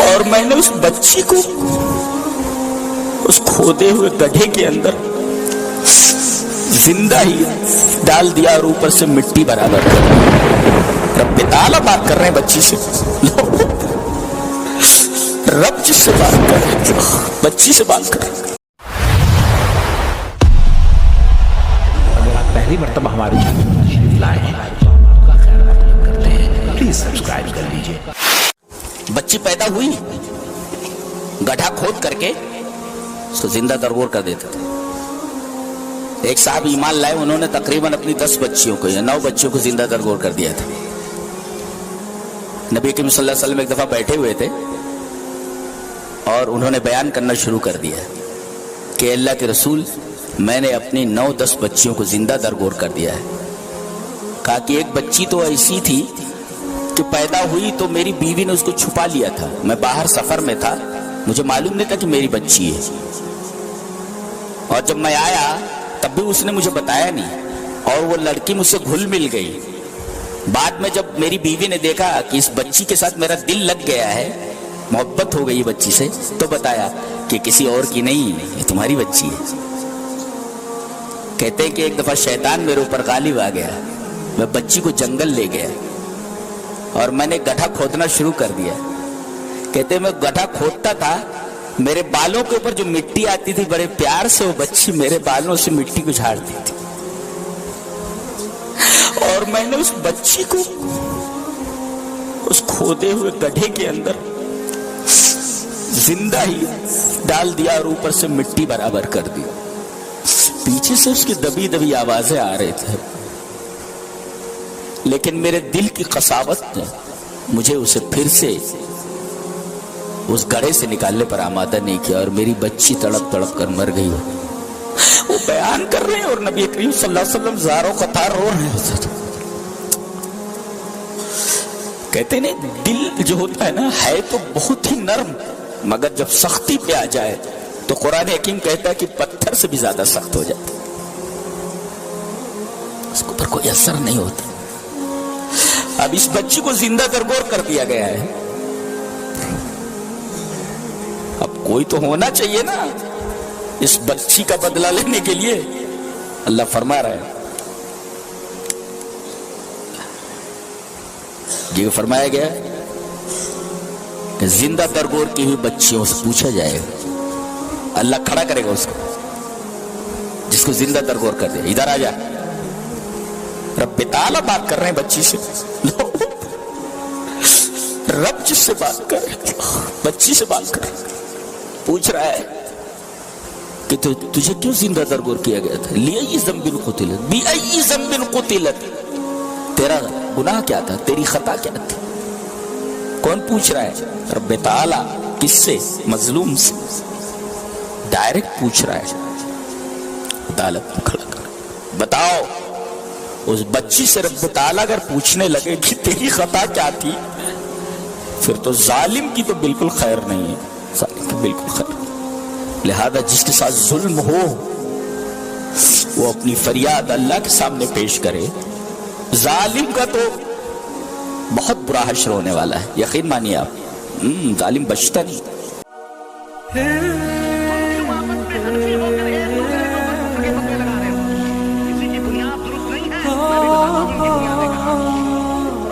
اور میں نے اس بچی کو اس کھودے ہوئے گڈھے کے اندر زندہ ہی ڈال دیا اور اوپر سے مٹی برابر کر دی۔ رب تعالیٰ بات کر رہے ہیں بچی سے، رب جس سے بات کر رہے ہیں بچی سے بات کر رہے ہیں۔ اگر آپ پہلی مرتبہ ہمارے چینل پر تشریف لائے ہیں تو ہم آپ کا خیر مقدم کرتے ہیں، پلیز سبسکرائب کر لیجیے۔ بچی پیدا ہوئی، گڈھا کھود کر کے اس کو زندہ درگور کر دیتے تھے۔ ایک صاحب ایمان لائے، انہوں نے تقریباً اپنی 10 بچیوں کو یا 9 بچیوں کو زندہ درگور کر دیا تھا۔ نبی کریم صلی اللہ علیہ وسلم ایک دفعہ بیٹھے ہوئے تھے اور انہوں نے بیان کرنا شروع کر دیا کہ اللہ کے رسول، میں نے اپنی 9-10 بچیوں کو زندہ درگور کر دیا ہے۔ کہا کہ ایک بچی تو ایسی تھی کہ پیدا ہوئی تو میری بیوی نے اس کو چھپا لیا تھا، میں باہر سفر میں تھا، مجھے معلوم نہیں تھا کہ میری بچی ہے، اور جب میں آیا تب بھی اس نے مجھے بتایا نہیں، اور وہ لڑکی مجھ سے گھل مل گئی۔ بعد میں جب میری بیوی نے دیکھا کہ اس بچی کے ساتھ میرا دل لگ گیا ہے، محبت ہو گئی بچی سے، تو بتایا کہ کسی اور کی نہیں، یہ تمہاری بچی ہے۔ کہتے ہیں کہ ایک دفعہ شیطان میرے اوپر غالب آ گیا، میں بچی کو جنگل لے گیا اور میں نے گڈھا کھودنا شروع کر دیا۔ کہتے ہیں میں گڈھا کھودتا تھا، میرے بالوں کے اوپر جو مٹی آتی تھی بڑے پیار سے وہ بچی میرے بالوں سے مٹی کو جھاڑتی تھی، اور میں نے اس بچی کو اس کھودے ہوئے گڈھے کے اندر زندہ ہی ڈال دیا اور اوپر سے مٹی برابر کر دی۔ پیچھے سے اس کی دبی دبی آوازیں آ رہے تھے، لیکن میرے دل کی قساوت نے مجھے اسے پھر سے اس گڑھے سے نکالنے پر آمادہ نہیں کیا، اور میری بچی تڑپ تڑپ کر مر گئی۔ وہ بیان کر رہے ہیں اور نبی کریم صلی اللہ علیہ وسلم زاروں قطار رو رہے ہیں۔ کہتے ہیں دل جو ہوتا ہے نا، ہے تو بہت ہی نرم، مگر جب سختی پہ آ جائے تو قرآن حکیم کہتا ہے کہ پتھر سے بھی زیادہ سخت ہو جاتا، اس کے اوپر کوئی اثر نہیں ہوتا۔ اب اس بچی کو زندہ درگور کر دیا گیا ہے، اب کوئی تو ہونا چاہیے نا اس بچی کا بدلہ لینے کے لیے۔ اللہ فرما رہا ہے، یہ فرمایا گیا کہ زندہ درگور کی ہوئی بچیوں سے پوچھا جائے گا، اللہ کھڑا کرے گا اس کو جس کو زندہ درگور کر دے، ادھر آ جا۔ رب تعالیٰ بات کر رہے ہیں بچی سے، رب جس سے بات کر رہے ہیں بچی سے بات کر رہے ہیں، پوچھ رہا ہے کہ تجھے کیوں زندہ درگور کیا گیا تھا؟ لِأَيِّ ذَنبٍ قُتِلَتْ بِأَيِّ ذَنبٍ قُتِلَتْ، تیرا گناہ کیا تھا، تیری خطا کیا تھی؟ کون پوچھ رہا ہے؟ رب تعالیٰ۔ کس سے؟ مظلوم سے، ڈائریکٹ پوچھ رہا ہے۔ عدالت میں کھڑا کر بتاؤ، اس بچی سے رب تعالیٰ اگر پوچھنے لگے کہ تیری خطا کیا تھی، پھر تو ظالم کی تو بالکل خیر نہیں ہے، ظالم کی بالکل خیر نہیں۔ لہذا جس کے ساتھ ظلم ہو وہ اپنی فریاد اللہ کے سامنے پیش کرے۔ ظالم کا تو بہت برا حشر ہونے والا ہے، یقین مانیے آپ، ظالم بچتا نہیں۔